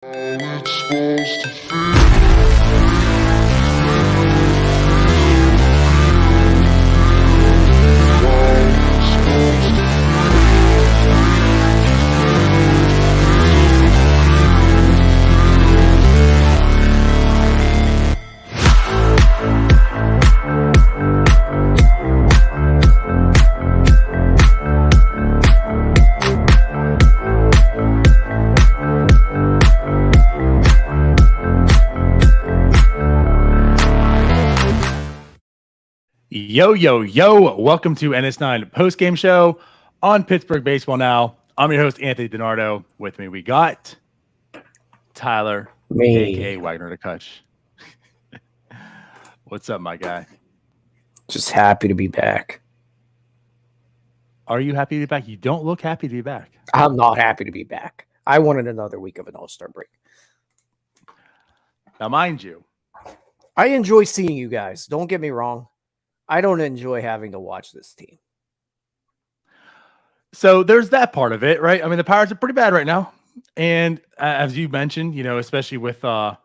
It's supposed to feel. Yo, yo, yo. Welcome to NS9 Postgame Show on Pittsburgh Baseball Now. I'm your host, Anthony DiNardo. With me, we got Tyler, a.k.a. Wagner to Kutch. What's up, my guy? Just happy to be back. Are you happy to be back? You don't look happy to be back. I'm not happy to be back. I wanted another week of an All-Star break. Now, mind you, I enjoy seeing you guys. Don't get me wrong. I don't enjoy having to watch this team. so there's that part of it, right? I mean, the Pirates are pretty bad right now. And as you mentioned, especially with what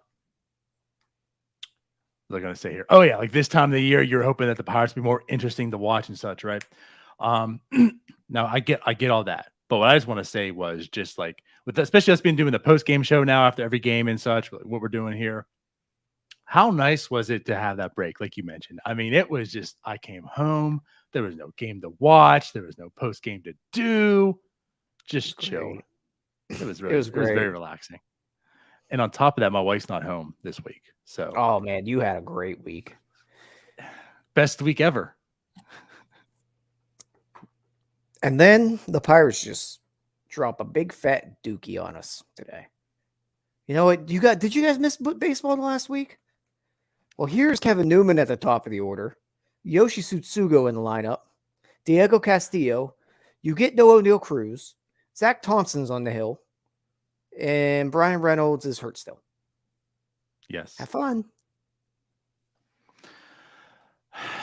was I going to say here? Oh, yeah, like this time of the year, you're hoping that the Pirates be more interesting to watch and such, right? Now, I get all that. But what I just want to say was just like, with especially us being doing the post-game show now after every game and such, what we're doing here, how nice was it to have that break, like you mentioned? I mean, it was just, I came home. There was no game to watch. There was no post-game to do. Just chill. It was really, it was very relaxing. And on top of that, my wife's not home this week. So, oh, man, you had a great week. Best week ever. And then the Pirates just drop a big fat dookie on us today. You know what? Did you guys miss baseball last week? Well, here's Kevin Newman at the top of the order. Yoshi Tsutsugo in the lineup. Diego Castillo. You get no O'Neill Cruz. Zach Thompson's on the hill. And Brian Reynolds is hurt still. Yes. Have fun.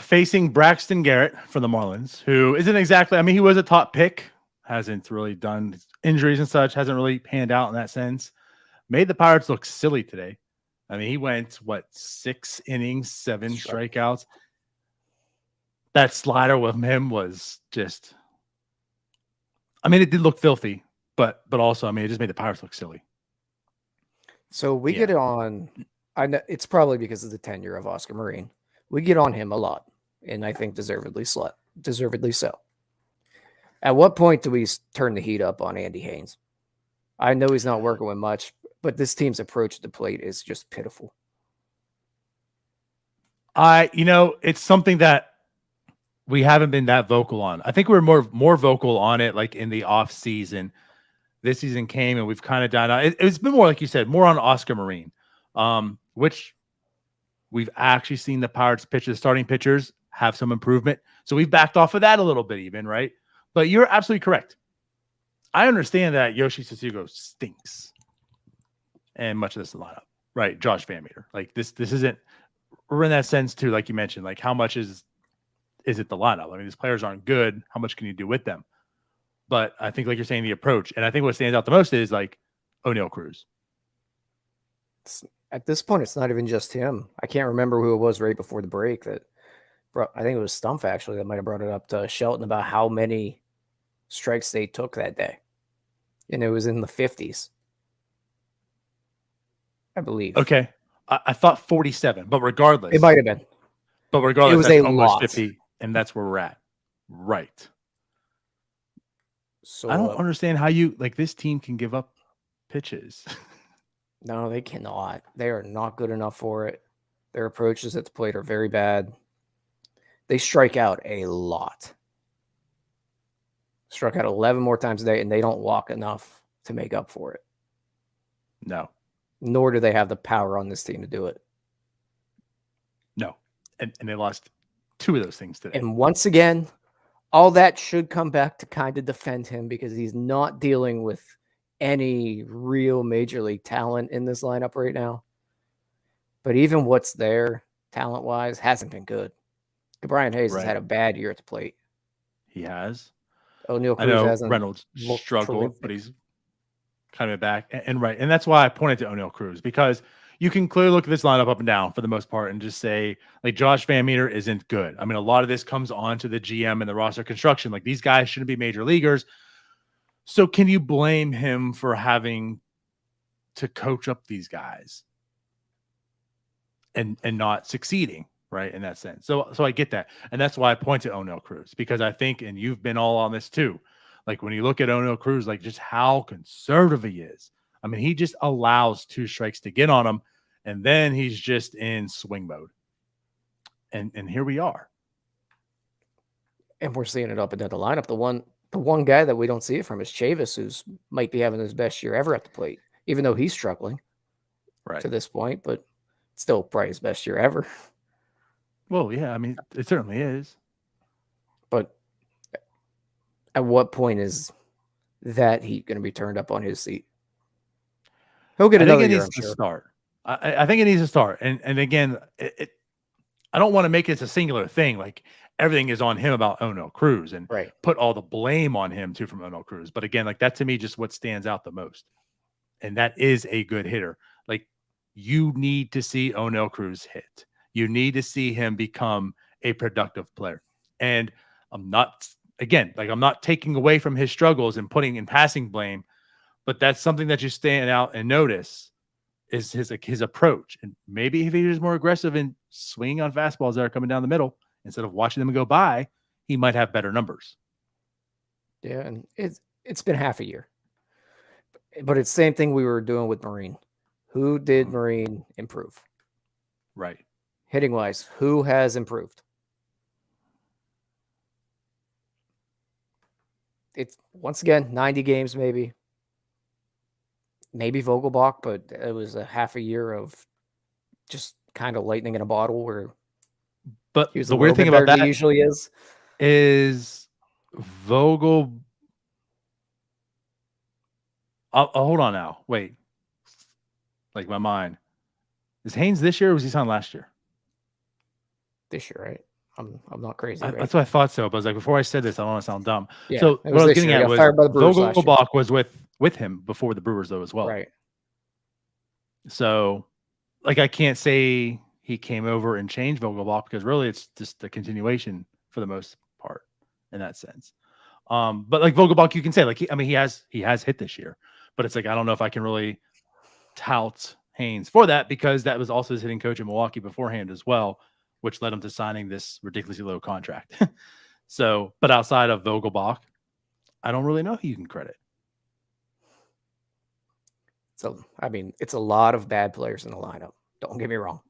Facing Braxton Garrett for the Marlins, who isn't exactly, I mean, he was a top pick. Hasn't really done injuries and such. Hasn't really panned out in that sense. Made the Pirates look silly today. I mean, he went, 6 innings, 7 strikeouts. That slider with him was just, I mean, it did look filthy, but also, I mean, it just made the Pirates look silly. So we get on, I know it's probably because of the tenure of Oscar Marine. We get on him a lot, and I think deservedly so. At what point do we turn the heat up on Andy Haines? I know he's not working with much, but this team's approach to the plate is just pitiful. It's something that we haven't been that vocal on. I think we were more vocal on it like in the off season. This season came and we've kind of done it's been more, like you said, more on Oscar Marine, which we've actually seen the Pirates pitchers, the starting pitchers, have some improvement. So we've backed off of that a little bit even, right? But you're absolutely correct. I understand that Yoshi Tsutsugo stinks. And much of this lineup, right? Josh Van Meter. Like this isn't, we're in that sense too, like you mentioned, like how much is it the lineup? I mean, these players aren't good. How much can you do with them? But I think, like you're saying, the approach. And I think what stands out the most is like O'Neill Cruz. At this point, it's not even just him. I can't remember who it was right before the break that brought, I think it was Stumpf actually that might have brought it up to Shelton about how many strikes they took that day. And it was in the 50s. I believe. Okay. I thought 47, but regardless. It might have been. But regardless, it was that's a almost lot. 50, and that's where we're at. Right. So I don't understand how this team can give up pitches. No, they cannot. They are not good enough for it. Their approaches at the plate are very bad. They strike out a lot. Struck out 11 more times a day, and they don't walk enough to make up for it. No. Nor do they have the power on this team to do it. No. And they lost 2 of those things today. And once again, all that should come back to kind of defend him because he's not dealing with any real major league talent in this lineup right now. But even what's there, talent-wise, hasn't been good. Brian Hayes has had a bad year at the plate. He has. O'Neill Cruz I know hasn't. Reynolds struggled, but he's coming back. And right. And that's why I pointed to O'Neal Cruz, because you can clearly look at this lineup up and down for the most part and just say, like, Josh Van Meter isn't good. I mean, a lot of this comes on to the GM and the roster construction. Like, these guys shouldn't be major leaguers. So can you blame him for having to coach up these guys and not succeeding, right, in that sense? So I get that. And that's why I point to O'Neal Cruz, because I think, and you've been all on this too, like when you look at O'Neal Cruz, like just how conservative he is. I mean, he just allows 2 strikes to get on him, and then he's just in swing mode. And here we are. And we're seeing it up and down the lineup. The one guy that we don't see it from is Chavis, who's might be having his best year ever at the plate, even though he's struggling to this point, but still probably his best year ever. Well, yeah, I mean, it certainly is. But at what point is that heat going to be turned up on his seat? He'll get another year, I'm sure. Start. I think it needs to start. And again, I don't want to make it a singular thing. Like everything is on him about O'Neal Cruz and put all the blame on him too from O'Neal Cruz. But again, like that to me, just what stands out the most. And that is a good hitter. Like you need to see O'Neal Cruz hit. You need to see him become a productive player. And I'm not taking away from his struggles and putting in passing blame, but that's something that you stand out and notice is his approach. And maybe if he was more aggressive in swinging on fastballs that are coming down the middle instead of watching them go by, he might have better numbers. Yeah, and it's been half a year. But it's the same thing we were doing with Marine. Who did Marine improve? Right. Hitting wise, who has improved? It's once again 90 games, maybe Vogelbach, but it was a half a year of just kind of lightning in a bottle. Where, but the weird thing about that usually is Vogel. I'll hold on now. Wait, like my mind is Haines this year, or was he signed last year? This year, right? I'm not crazy. Right? That's what I thought so. But I was like, before I said this, I don't want to sound dumb. Yeah, so what I was getting at was Vogelbach was with him before the Brewers though as well. Right. So, like, I can't say he came over and changed Vogelbach because really it's just a continuation for the most part in that sense. But like Vogelbach, you can say like he has hit this year, but it's like I don't know if I can really tout Haines for that because that was also his hitting coach in Milwaukee beforehand as well, which led him to signing this ridiculously low contract. So, but outside of Vogelbach, I don't really know who you can credit. So, I mean, it's a lot of bad players in the lineup. Don't get me wrong.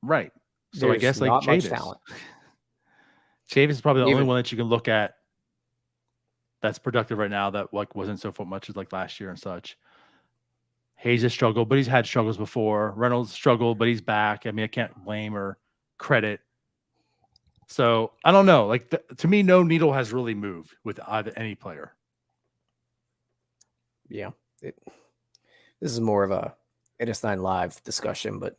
Right. So I guess like Chavis. Chavis is probably the only one that you can look at that's productive right now that like wasn't so much as like last year and such. Hayes has struggled, but he's had struggles before. Reynolds struggled, but he's back. I mean, I can't blame or credit. So I don't know. Like to me, no needle has really moved with either any player. Yeah. This is more of a NS9 live discussion, but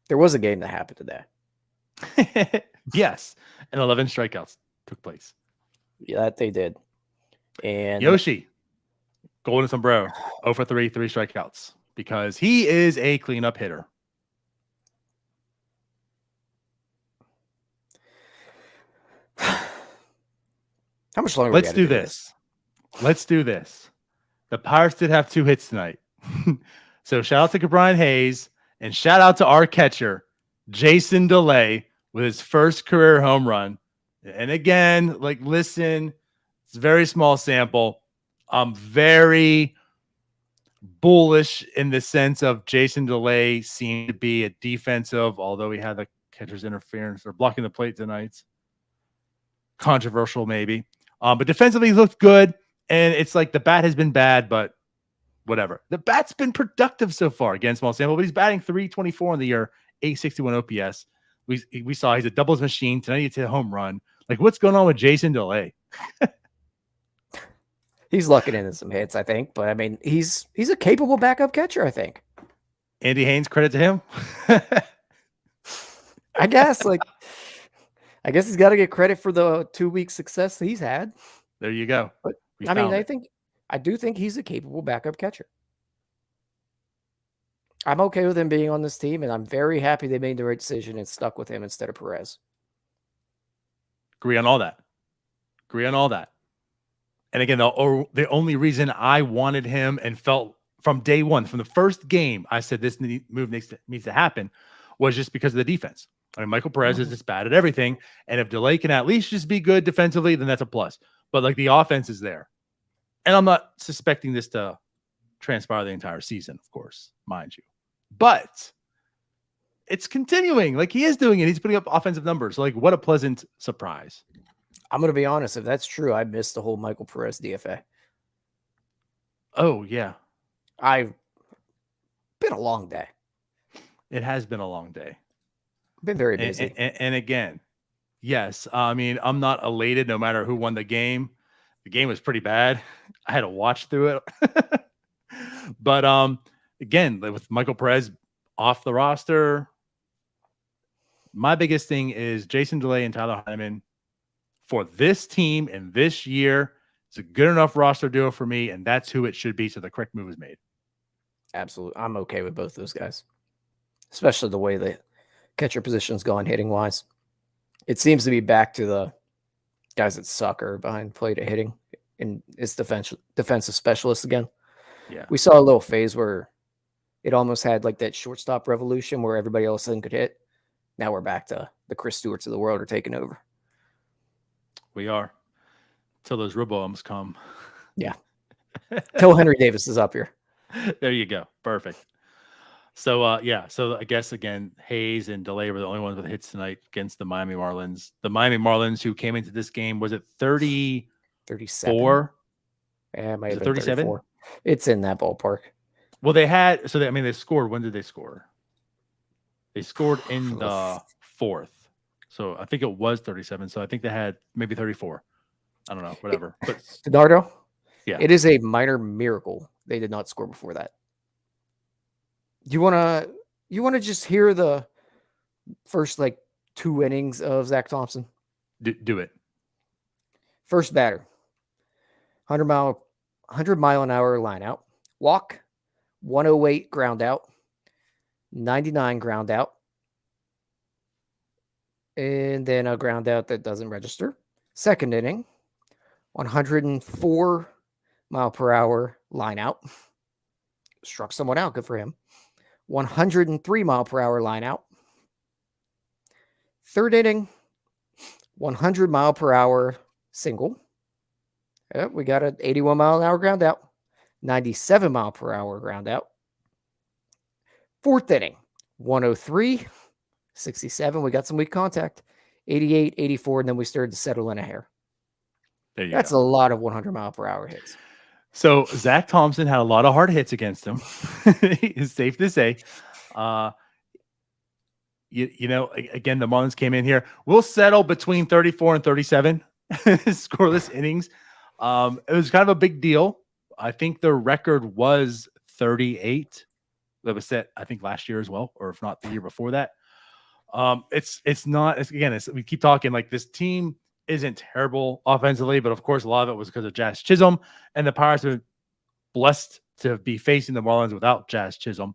there was a game that happened today. Yes. And 11 strikeouts took place. Yeah, that they did. And Yoshi, golden sombrero, 0 for 3 strikeouts because he is a cleanup hitter. How much longer? Let's do this. Let's do this. The Pirates did have 2 hits tonight. So shout out to Brian Hayes and shout out to our catcher, Jason DeLay, with his first career home run. And again, like, listen, it's a very small sample. I'm very bullish in the sense of Jason DeLay seemed to be a defensive, although he had the catcher's interference or blocking the plate tonight. Controversial, maybe. But defensively, he looked good. And it's like the bat has been bad, but whatever. The bat's been productive so far. Again, small sample, but he's batting .324 in the year, 861 OPS. We saw he's a doubles machine. Tonight he hit a home run. Like, what's going on with Jason DeLay? He's lucking in some hits, I think. But, I mean, he's a capable backup catcher, I think. Andy Haines, credit to him. I guess he's got to get credit for the 2-week success he's had. There you go. But I mean, I think I do think he's a capable backup catcher. I'm okay with him being on this team, and I'm very happy they made the right decision and stuck with him instead of Perez. Agree on all that. And again, the only reason I wanted him and felt from day one, from the first game, I said this move needs to happen, was just because of the defense. I mean, Michael Perez is just bad at everything. And if Delay can at least just be good defensively, then that's a plus. But like the offense is there. And I'm not suspecting this to transpire the entire season, of course, mind you. But it's continuing. Like he is doing it. He's putting up offensive numbers. Like what a pleasant surprise. I'm going to be honest. If that's true, I missed the whole Michael Perez DFA. Oh, yeah. I've been a long day. It has been a long day. Been very busy. And again, yes, I mean, I'm not elated no matter who won the game. The game was pretty bad. I had to watch through it. But again, with Michael Perez off the roster, my biggest thing is Jason Delay and Tyler Heineman for this team and this year. It's a good enough roster duo for me, and that's who it should be. So the correct move is made. Absolutely. I'm okay with both those guys, especially the way the catcher position's gone hitting wise. It seems to be back to the guys that suck are behind plate at hitting, and it's defensive specialists again. Yeah. We saw a little phase where it almost had like that shortstop revolution where everybody else then could hit. Now we're back to the Chris Stewarts of the world are taking over. We are. Till those robo-ums come. Yeah. Till Henry Davis is up here. There you go. Perfect. So, yeah. So I guess, again, Hayes and Delay were the only ones with hits tonight against the Miami Marlins. The Miami Marlins who came into this game, was it 37? Yeah, it might have been 37? 34. It's in that ballpark. Well, they scored. When did they score? They scored in the fourth. So I think it was 37. So I think they had maybe 34. I don't know, whatever. But Donardo? Yeah. It is a minor miracle they did not score before that. You wanna just hear the first like 2 innings of Zach Thompson? Do it. First batter, 100 mile an hour line out, walk, 108 ground out, 99 ground out, and then a ground out that doesn't register. Second inning, 104 mile per hour line out. Struck someone out. Good for him. 103 mile per hour line out. Third inning, 100 mile per hour single. Yep, we got an 81 mile an hour ground out. 97 mile per hour ground out. Fourth inning, 103, 67. We got some weak contact. 88, 84, and then we started to settle in a hair. That's a lot of 100 mile per hour hits. So Zach Thompson had a lot of hard hits against him. It's safe to say. You know, again, the Marlins came in here. We'll settle between 34 and 37 scoreless innings. It was kind of a big deal. I think the record was 38. That was set, I think, last year as well, or if not the year before that. We keep talking like this team isn't terrible offensively, but of course a lot of it was because of Jazz Chisholm, and the Pirates have been blessed to be facing the Marlins without Jazz Chisholm.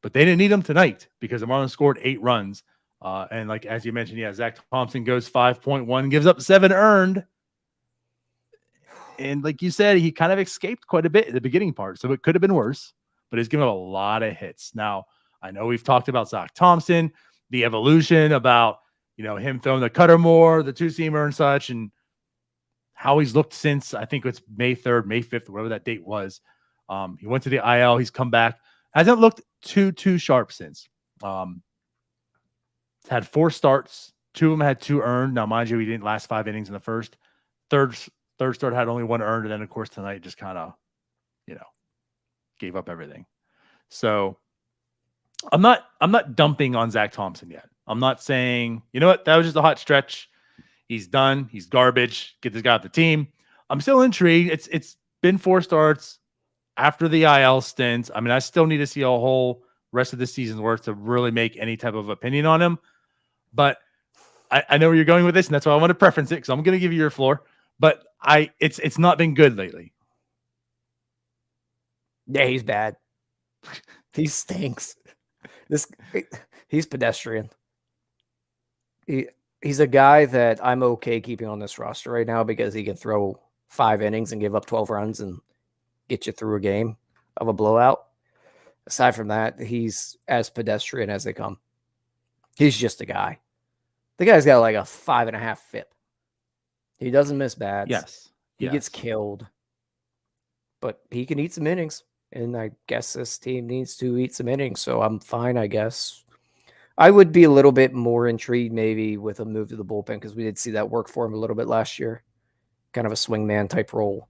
But they didn't need him tonight because the Marlins scored 8 runs. And like as you mentioned, yeah, Zach Thompson goes 5.1, gives up 7 earned. And like you said, he kind of escaped quite a bit at the beginning part, so it could have been worse. But he's given up a lot of hits. Now, I know we've talked about Zach Thompson, the evolution about, you know, him throwing the cutter more, the 2-seamer and such, and how he's looked since, I think it's May 3rd, May 5th, whatever that date was. He went to the IL. He's come back. Hasn't looked too sharp since. Had 4 starts. 2 of them had 2 earned. Now, mind you, he didn't last 5 innings in the first. Third start had only 1 earned. And then, of course, tonight just kind of, you know, gave up everything. So I'm not dumping on Zach Thompson yet. I'm not saying, you know what, that was just a hot stretch. He's done. He's garbage. Get this guy off the team. I'm still intrigued. It's been 4 starts after the IL stints. I mean, I still need to see a whole rest of the season's worth to really make any type of opinion on him. But I know where you're going with this, and that's why I want to preference it, because I'm going to give you your floor. But it's not been good lately. Yeah, he's bad. He stinks. He's pedestrian. He's a guy that I'm okay keeping on this roster right now because he can throw 5 innings and give up 12 runs and get you through a game of a blowout. Aside from that, he's as pedestrian as they come. He's just a guy. The guy's got like a 5.5 FIP. He doesn't miss bats. Yes. He gets killed, but he can eat some innings. And I guess this team needs to eat some innings, so I'm fine, I guess. I would be a little bit more intrigued maybe with a move to the bullpen because we did see that work for him a little bit last year. Kind of a swingman type role.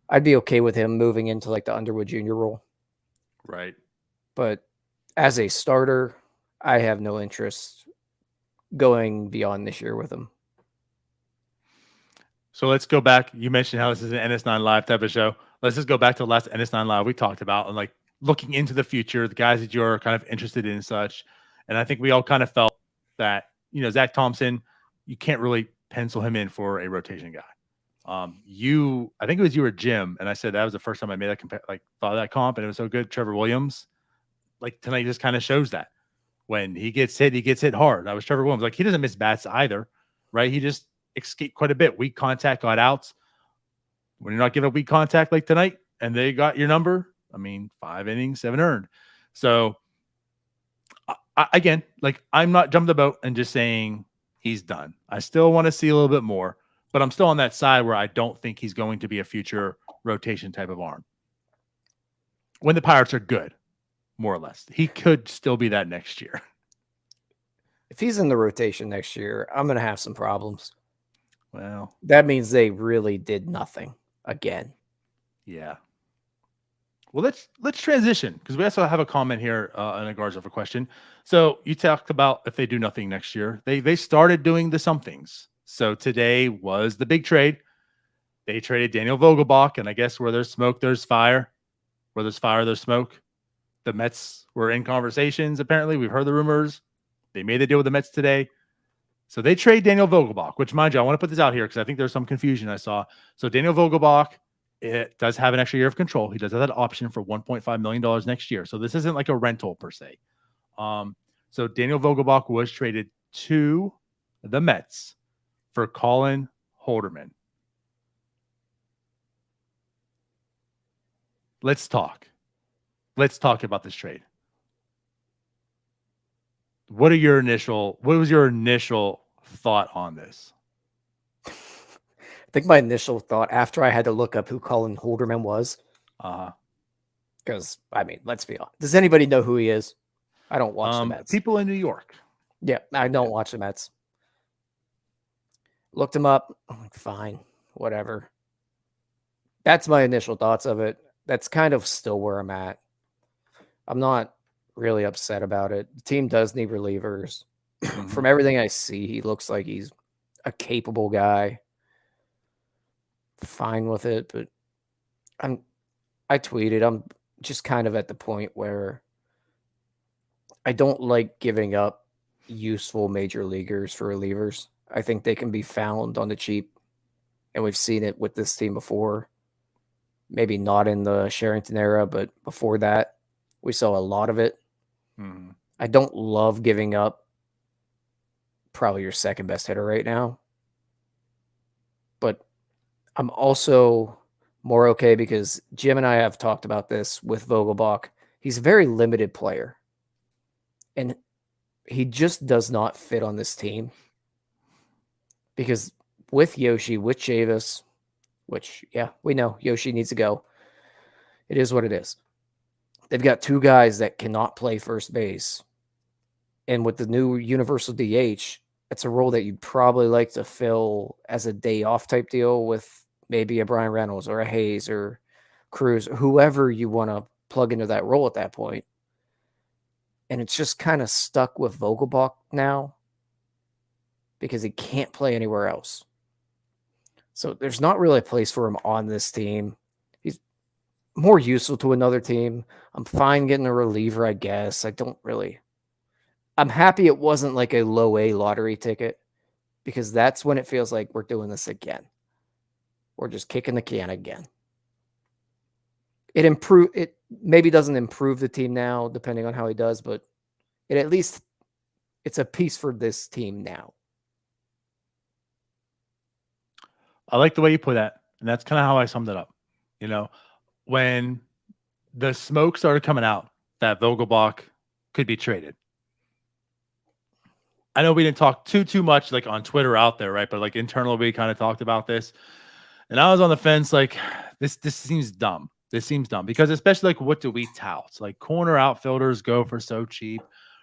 I'd be okay with him moving into like the Underwood Jr. role. Right. But as a starter, I have no interest going beyond this year with him. So let's go back. You mentioned how this is an NS9 Live type of show. Let's just go back to the last NS9 Live we talked about and like looking into the future, the guys that you're kind of interested in and such. And I think we all kind of felt that, Zach Thompson, you can't really pencil him in for a rotation guy. I think it was you or Jim, and I said that was the first time I made that thought of that comp, and it was so good. Trevor Williams, like tonight, just kind of shows that when he gets hit hard. That was Trevor Williams. Like he doesn't miss bats either, right? He just escaped quite a bit. Weak contact, got outs. When you're not giving up weak contact like tonight, and they got your number, 5 innings, 7 earned. So again, like I'm not jumping the boat and just saying he's done. I still want to see a little bit more, but I'm still on that side where I don't think he's going to be a future rotation type of arm. When the Pirates are good, more or less, he could still be that next year. If he's in the rotation next year, I'm going to have some problems. Well, that means they really did nothing again. Yeah. Well, let's transition because we also have a comment here in regards of a question. So you talked about if they do nothing next year, they started doing the somethings. So today was the big trade. They traded Daniel Vogelbach, and I guess where there's smoke, there's fire. Where there's fire, there's smoke. The Mets were in conversations. Apparently, we've heard the rumors. They made the deal with the Mets today. So they trade Daniel Vogelbach, which, mind you, I want to put this out here because I think there's some confusion I saw. So Daniel Vogelbach, it does have an extra year of control. He does have that option for $1.5 million next year. So this isn't like a rental per se. So Daniel Vogelbach was traded to the Mets for Colin Holderman. Let's talk. Let's talk about this trade. What was your initial thought on this? I think my initial thought after I had to look up who Colin Holderman was. Because, let's be honest. Does anybody know who he is? I don't watch the Mets. People in New York. Yeah, I don't watch the Mets. Looked him up. I'm like, fine, whatever. That's my initial thoughts of it. That's kind of still where I'm at. I'm not really upset about it. The team does need relievers. From everything I see, he looks like he's a capable guy. Fine with it, but I tweeted, I'm just kind of at the point where I don't like giving up useful major leaguers for relievers. I think they can be found on the cheap, and we've seen it with this team before. Maybe not in the Sherrington era, but before that, we saw a lot of it. I don't love giving up probably your second best hitter right now, but I'm also more okay because Jim and I have talked about this with Vogelbach. He's a very limited player, and he just does not fit on this team because with Yoshi, with Chavis, which, yeah, we know Yoshi needs to go. It is what it is. They've got 2 guys that cannot play first base. And with the new universal DH, it's a role that you'd probably like to fill as a day off type deal with maybe a Brian Reynolds or a Hayes or Cruz, or whoever you want to plug into that role at that point. And it's just kind of stuck with Vogelbach now because he can't play anywhere else. So there's not really a place for him on this team. He's more useful to another team. I'm fine getting a reliever, I guess. I'm happy it wasn't like a low A lottery ticket because that's when it feels like we're doing this again. We're just kicking the can again. It maybe doesn't improve the team now, depending on how he does, but it at least it's a piece for this team now. I like the way you put that, and that's kind of how I summed it up. You know, when the smoke started coming out that Vogelbach could be traded. I know we didn't talk too much like on Twitter out there, right? But like internally, we kind of talked about this, and I was on the fence. Like this seems dumb. This seems dumb because especially like what do we tout? Like corner outfielders go for so cheap,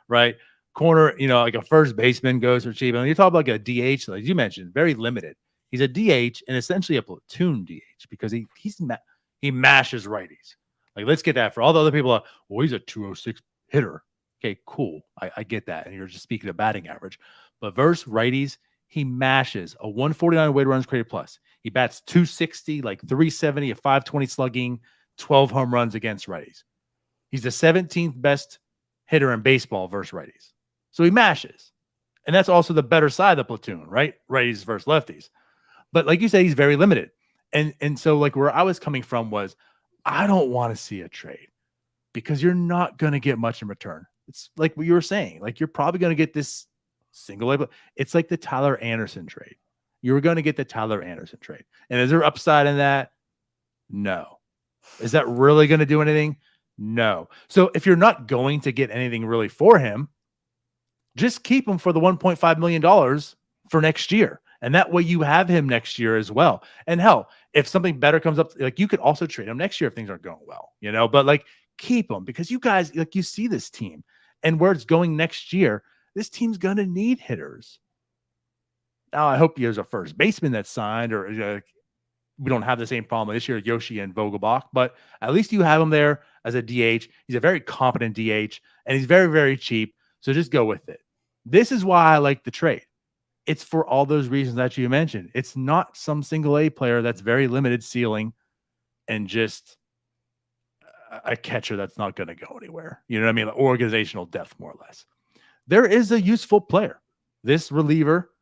right? Corner, like a first baseman goes for cheap. And you talk about like a DH, like you mentioned, very limited. He's a DH and essentially a platoon DH because he mashes righties. Like let's get that for all the other people. Well, he's a 206 hitter. Okay, cool. I get that. And you're just speaking of batting average. But versus righties, he mashes a 149 weighted runs created plus. He bats 260, like 370, a 520 slugging, 12 home runs against righties. He's the 17th best hitter in baseball versus righties. So he mashes. And that's also the better side of the platoon, right? Righties versus lefties. But like you said, he's very limited. And so like where I was coming from was I don't want to see a trade because you're not going to get much in return. It's like what you were saying. Like you're probably going to get this single label. It's like the Tyler Anderson trade. You were going to get the Tyler Anderson trade. And is there upside in that? No. Is that really going to do anything? No. So if you're not going to get anything really for him, just keep him for the $1.5 million for next year. And that way you have him next year as well. And hell, if something better comes up, like you could also trade him next year if things aren't going well, but like keep him because you guys, like you see this team and where it's going next year, this team's going to need hitters. Now, I hope there's a first baseman that's signed or we don't have the same problem this year, Yoshi and Vogelbach, but at least you have him there as a DH. He's a very competent DH and he's very, very cheap. So just go with it. This is why I like the trade. It's for all those reasons that you mentioned. It's not some single A player that's very limited ceiling and just a catcher that's not going to go anywhere. You know what I mean? Like organizational depth, more or less. There is a useful player. This reliever,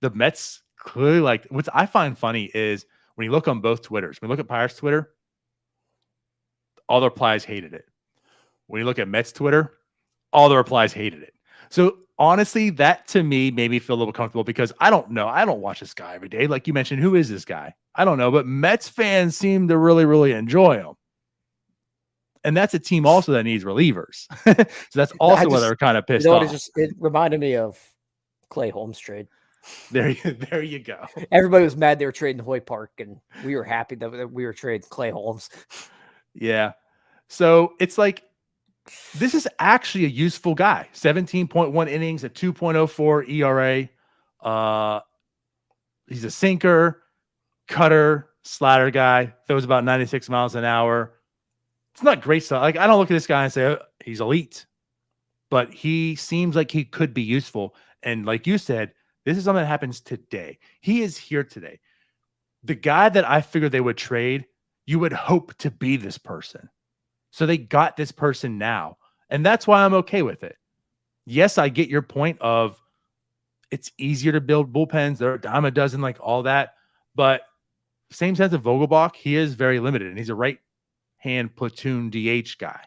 the Mets clearly like. What I find funny is when you look on both Twitters, when you look at Pirates Twitter, all the replies hated it. When you look at Mets Twitter, all the replies hated it. So honestly, that to me made me feel a little comfortable because I don't know. I don't watch this guy every day. Like you mentioned, who is this guy? I don't know, but Mets fans seem to really, really enjoy him. And that's a team also that needs relievers. So that's also why they're kind of pissed off. It reminded me of Clay Holmes trade. There you go. Everybody was mad they were trading Hoy Park, and we were happy that we were trading Clay Holmes. Yeah. So it's like, this is actually a useful guy. 17.1 innings, a 2.04 ERA. He's a sinker, cutter, slider guy. Throws about 96 miles an hour. It's not great stuff. Like I don't look at this guy and say oh, he's elite, but he seems like he could be useful. And like you said, this is something that happens today. He is here today. The guy that I figured they would trade, you would hope to be this person. So they got this person now. And that's why I'm okay with it. Yes, I get your point of it's easier to build bullpens. There are a dime a dozen, like all that. But same sense of Vogelbach, he is very limited. And he's a right-hand platoon DH guy.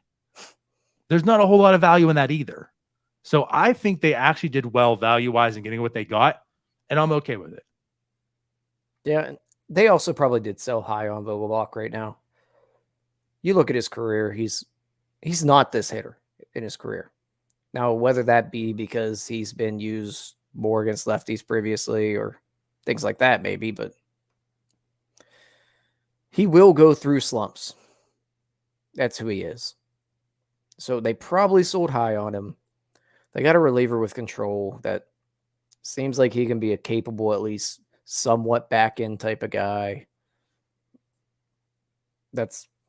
There's not a whole lot of value in that either. So I think they actually did well value-wise in getting what they got. And I'm okay with it. Yeah, they also probably did sell high on Vogelbach right now. You look at his career, he's not this hitter in his career. Now, whether that be because he's been used more against lefties previously or things like that, maybe, but he will go through slumps. That's who he is. So they probably sold high on him. They got a reliever with control that seems like he can be a capable, at least somewhat back-end type of guy.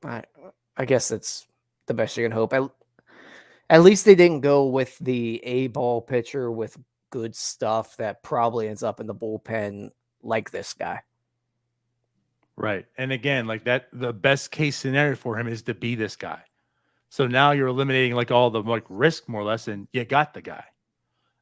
I guess that's the best you can hope. At least they didn't go with the A-ball pitcher with good stuff that probably ends up in the bullpen like this guy. Right. And again, like that, the best case scenario for him is to be this guy. So now you're eliminating like all the like risk more or less, and you got the guy.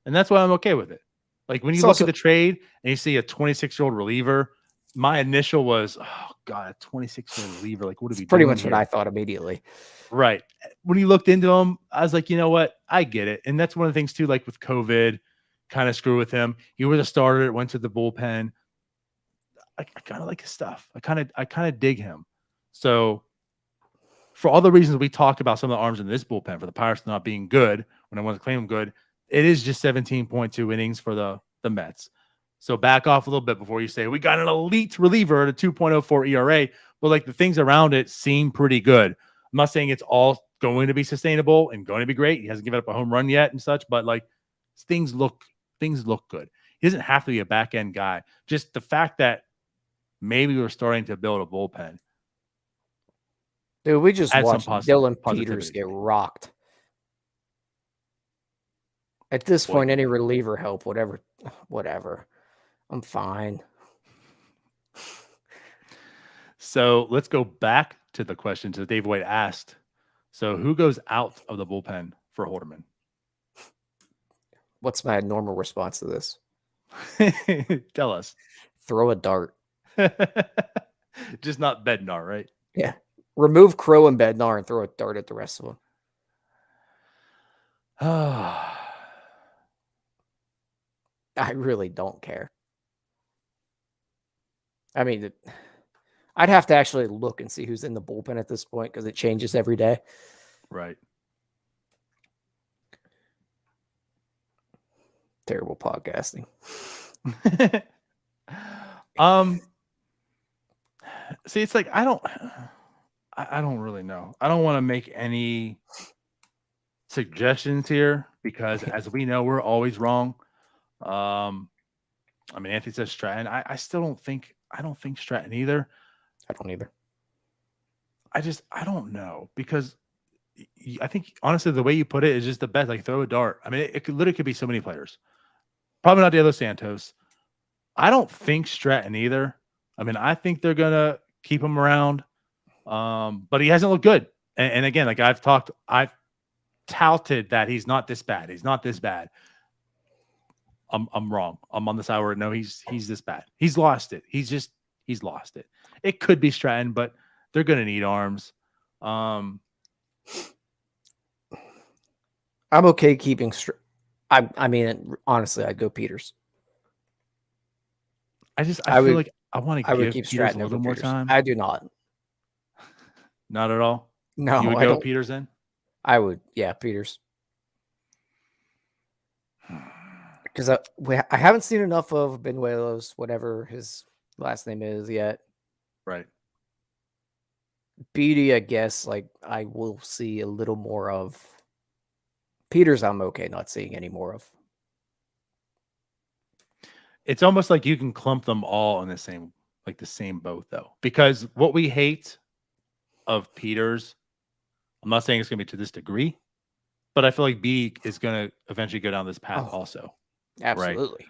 And that's why I'm okay with it. Like when you look at the trade and you see a 26-year-old reliever my initial was, oh God, a 26-year reliever. Like, what are It's we pretty doing much what here? I thought immediately. Right. When you looked into him, I was like, you know what? I get it. And that's one of the things too, like with COVID, kind of screw with him. He was a starter, went to the bullpen. I kind of like his stuff. I kind of dig him. So for all the reasons we talked about some of the arms in this bullpen, for the Pirates not being good when I want to claim them good, it is just 17.2 innings for the Mets. So back off a little bit before you say we got an elite reliever at a 2.04 ERA, but like the things around it seem pretty good. I'm not saying it's all going to be sustainable and going to be great. He hasn't given up a home run yet and such, but like things look good. He doesn't have to be a back end guy. Just the fact that maybe we're starting to build a bullpen. Dude, we just Add some watched Dillon Peters positivity. get rocked. At this Boy. point, any reliever help, whatever. I'm fine. So let's go back to the questions that Dave White asked. So who goes out of the bullpen for Holderman? What's my normal response to this? Tell us. Throw a dart. Just not Bednar, right? Yeah. Remove Crow and Bednar and throw a dart at the rest of them. I really don't care. I mean, I'd have to actually look and see who's in the bullpen at this point because it changes every day. Right. Terrible podcasting. See, it's like I don't really know. I don't want to make any suggestions here because as we know, we're always wrong. I mean, Anthony says Stratton. I still don't think Stratton either. I don't either. I don't know because I think honestly the way you put it is just the best. Like throw a dart. I mean, it could be so many players. Probably not De Los Santos. I don't think Stratton either. I mean, I think they're gonna keep him around, but he hasn't looked good. And again, like I've touted that he's not this bad. He's not this bad. I'm wrong. I'm on the side where no, he's this bad. He's lost it. He's lost it. It could be Stratton, but they're gonna need arms. I'm okay keeping. I mean, honestly, I'd go Peters. I feel like I want to give keep Peters Stratton a little more Peters. time. I do not. Not at all. No, You would I go don't. Peters in? I would. Yeah, Peters. Because I haven't seen enough of Benuelos, whatever his last name is yet. Right. Beatty, I guess, like I will see a little more of. Peters, I'm okay not seeing any more of. It's almost like you can clump them all in the same boat, though, because what we hate of Peters, I'm not saying it's going to be to this degree, but I feel like B is going to eventually go down this path also. Absolutely. Right?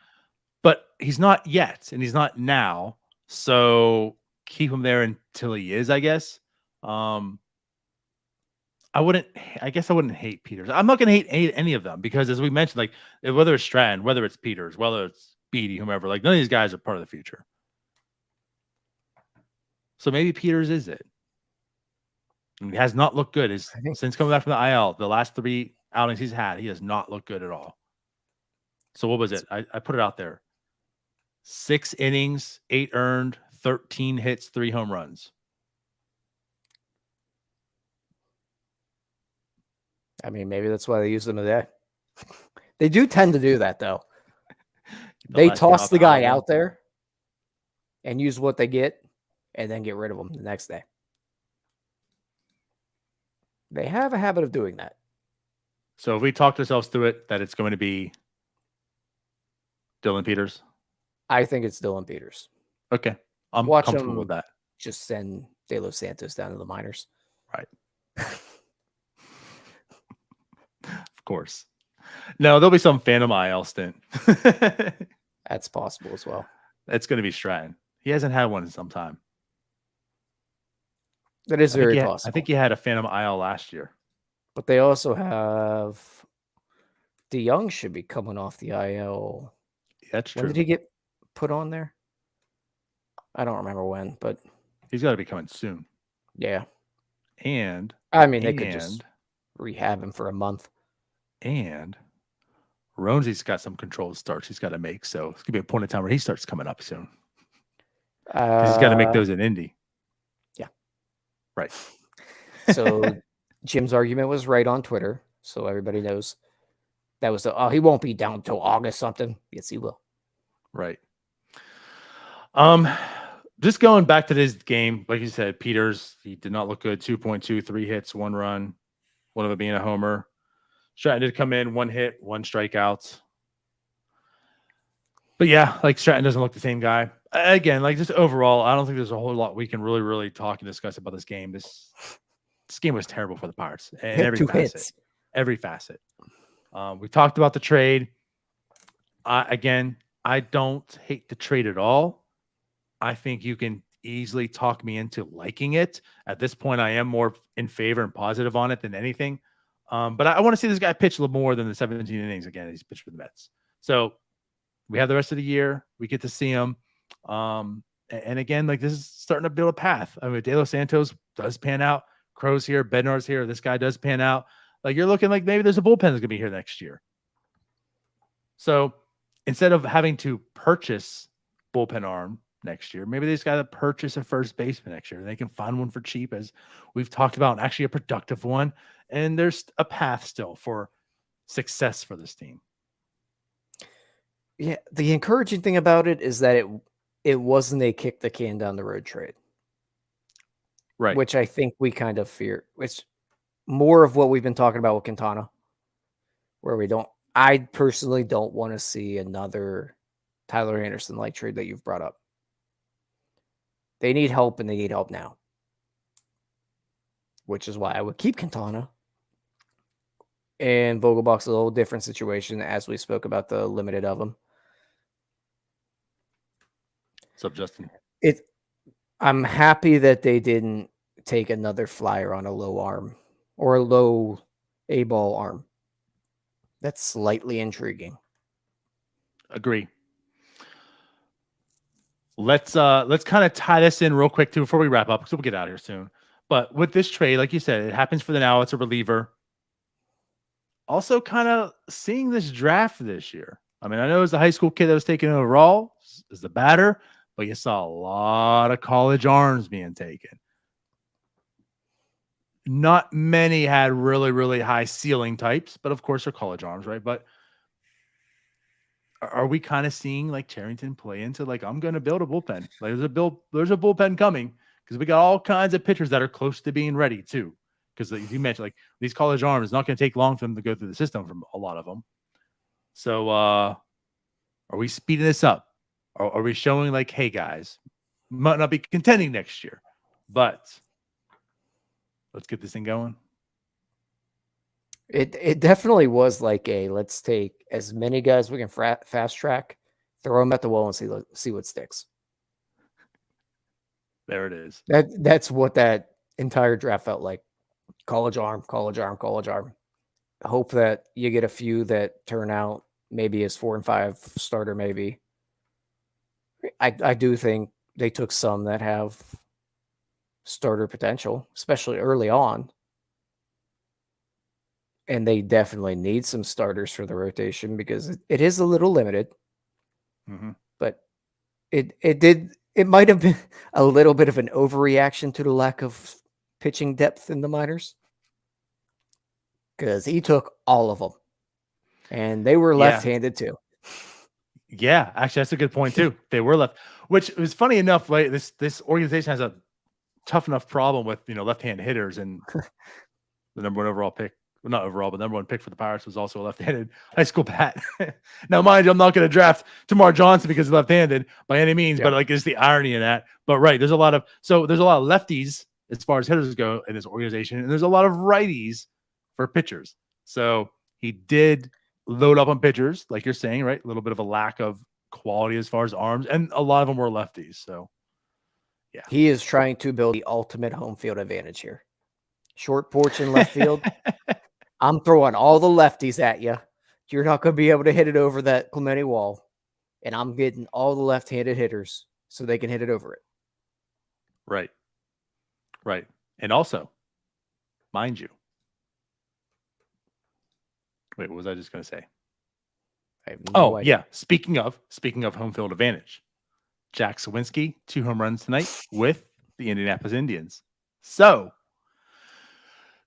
But he's not yet, and he's not now. So keep him there until he is, I guess. I wouldn't hate Peters. I'm not going to hate any of them because, as we mentioned, like whether it's Stratton, whether it's Peters, whether it's Beatty, whomever, like none of these guys are part of the future. So maybe Peters is it. He has not looked good since coming back from the IL. The last 3 outings he's had, he has not looked good at all. So what was it? I put it out there. 6 innings, 8 earned, 13 hits, 3 home runs. I mean, maybe that's why they use them today. They do tend to do that, though. They toss the guy out there and use what they get and then get rid of him the next day. They have a habit of doing that. So if we talked ourselves through it, that it's going to be Dillon Peters? I think it's Dillon Peters. Okay. I'm comfortable with that. Just send De Los Santos down to the minors. Right. Of course. No, there'll be some phantom IL stint. That's possible as well. It's going to be Stratton. He hasn't had one in some time. That is very possible. I think he had a phantom IL last year. But they also have DeYoung should be coming off the IL. That's true. When did he get put on there? I don't remember when, but He's got to be coming soon. yeah. And I mean, they could just rehab him for a month. And Ronesy's got some controlled starts he's got to make. So it's gonna be a point in time where he starts coming up soon. Because he's got to make those in Indy. Yeah. Right. So Jim's argument was right on Twitter. So everybody knows that was he won't be down until August something. Yes, he will. Right. Just going back to this game, like you said, Peters, he did not look good. 2.2, 3 hits, 1 run, one of them being a homer. Stratton did come in, 1 hit, 1 strikeout. But yeah, like Stratton doesn't look the same guy. Again, like just overall, I don't think there's a whole lot we can really talk and discuss about this game. This game was terrible for the Pirates and every facet. Hits. Every facet. We talked about the trade. Again, I don't hate the trade at all. I think you can easily talk me into liking it. At this point, I am more in favor and positive on it than anything. But I want to see this guy pitch a little more than the 17 innings again. He's pitched for the Mets. So we have the rest of the year. We get to see him. And again, like this is starting to build a path. I mean, De Los Santos does pan out. Crow's here. Bednar's here. This guy does pan out. Like you're looking like maybe there's a bullpen that's going to be here next year. So instead of having to purchase bullpen arm next year, maybe they just got to purchase a first baseman next year. They can find one for cheap, as we've talked about, and actually a productive one. And there's a path still for success for this team. Yeah, the encouraging thing about it is that it wasn't a kick the can down the road trade. Right. Which I think we kind of fear. It's more of what we've been talking about with Quintana, where I personally don't want to see another Tyler Anderson-like trade that you've brought up. They need help, and they need help now. Which is why I would keep Quintana. And Vogelbach's a little different situation, as we spoke about the limited of them. What's up, Justin? I'm happy that they didn't take another flyer on a low arm or a low A-ball arm. That's slightly intriguing. Agree. Let's kind of tie this in real quick too before we wrap up, because we'll get out of here soon. But with this trade, like you said, it happens for the now. It's a reliever. Also, kind of seeing this draft this year. I mean, I know it was the high school kid that was taken overall as the batter, but you saw a lot of college arms being taken. Not many had really, really high ceiling types, but of course they're college arms, right? But are we kind of seeing like Charrington play into like, I'm going to build a bullpen? Like there's a bullpen coming, because we got all kinds of pitchers that are close to being ready too. Because like you mentioned, like these college arms, it's not going to take long for them to go through the system from a lot of them. So are we speeding this up? Or are we showing like, hey guys, might not be contending next year, but let's get this thing going? It definitely was like let's take as many guys we can fast track, throw them at the wall, and see what sticks. There it is. That's what that entire draft felt like. College arm, college arm, college arm. I hope that you get a few that turn out maybe as 4 and 5 starter, maybe. I do think they took some that have starter potential, especially early on. And they definitely need some starters for the rotation, because it is a little limited. Mm-hmm. But it might have been a little bit of an overreaction to the lack of pitching depth in the minors, because he took all of them, and they were left-handed too. Yeah, actually, that's a good point too. They were left, which was funny enough. Like this organization has a tough enough problem with left-handed hitters, and the number 1 overall pick, well, not overall, but number 1 pick for the Pirates was also a left-handed high school bat. Now, mind you, I'm not going to draft Tamar Johnson because he's left-handed by any means, but like it's the irony in that. But right, there's a lot of lefties as far as hitters go in this organization, and there's a lot of righties for pitchers. So he did load up on pitchers, like you're saying, right? A little bit of a lack of quality as far as arms, and a lot of them were lefties. So yeah, he is trying to build the ultimate home field advantage here. Short porch in left field. I'm throwing all the lefties at you. You're not going to be able to hit it over that Clemente wall, and I'm getting all the left-handed hitters so they can hit it over it. Right. Right. And also, mind you, wait, what was I just going to say? I have no Oh, idea. yeah. Speaking of home field advantage, Jack Sawinski, 2 home runs tonight with the Indianapolis Indians. So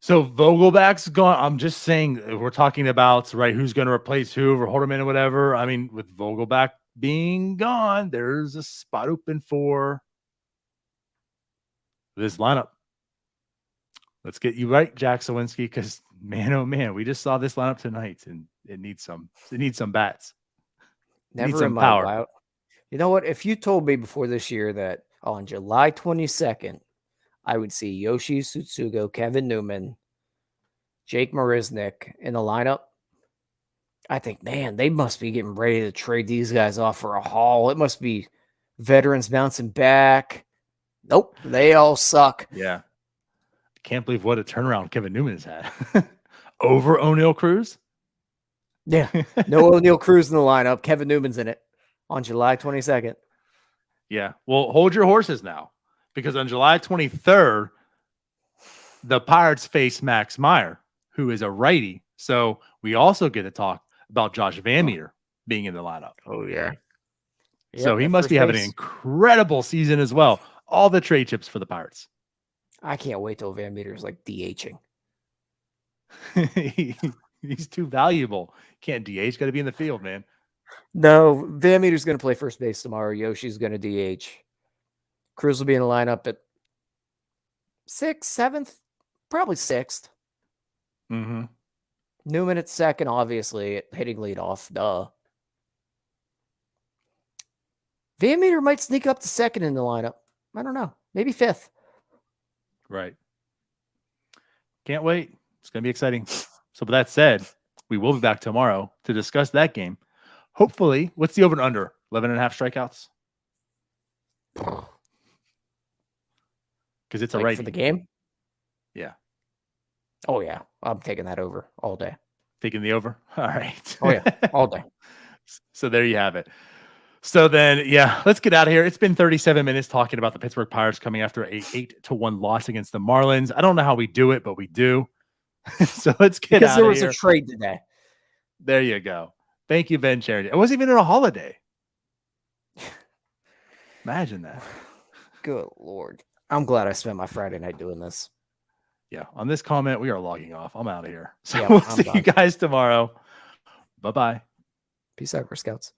Vogelback's gone. I'm just saying, we're talking about, right, who's going to replace who, or Holderman or whatever. I mean, with Vogelback being gone, there's a spot open for this lineup. Let's get you right, Jack Sawinski, because man, oh man, we just saw this lineup tonight, and it needs some bats. Never Needs some in my power. wild. You know what? If you told me before this year that on July 22nd, I would see Yoshi Tsutsugo, Kevin Newman, Jake Marisnik in the lineup, I think, man, they must be getting ready to trade these guys off for a haul. It must be veterans bouncing back. Nope, they all suck. Yeah. Can't believe what a turnaround Kevin Newman has had. Over O'Neal Cruz? Yeah. No O'Neal Cruz in the lineup. Kevin Newman's in it on July 22nd. Yeah. Well, hold your horses now, because on July 23rd, the Pirates face Max Meyer, who is a righty. So we also get to talk about Josh Van Meter being in the lineup. Oh, yeah. So he must be having an incredible season as well. All the trade chips for the Pirates. I can't wait till Van Meter's like DHing. He's too valuable. Can't DH. Got to be in the field, man. No, Van Meter's going to play first base tomorrow. Yoshi's going to DH. Cruz will be in the lineup at 6th, 7th, probably 6th. Mm-hmm. Newman at 2nd, obviously, hitting leadoff. Duh. Van Meter might sneak up to 2nd in the lineup. I don't know. Maybe 5th. Right. Can't wait. It's going to be exciting. So with that said, we will be back tomorrow to discuss that game. Hopefully, what's the over and under? 11.5 strikeouts? Because it's a right for the game? Yeah. Oh, yeah. I'm taking that over all day. Taking the over? All right. Oh, yeah. All day. So there you have it. So then, yeah, let's get out of here. It's been 37 minutes talking about the Pittsburgh Pirates coming after an 8-1 loss against the Marlins. I don't know how we do it, but we do. So let's get because out there of was here. a trade today. There you go. Thank you, Ben Charity. It wasn't even on a holiday. Imagine that. Good Lord. I'm glad I spent my Friday night doing this. Yeah. On this comment, we are logging off. I'm out of here. So Yeah, we'll I'm see done. you guys tomorrow. Bye-bye. Peace out, Girl Scouts.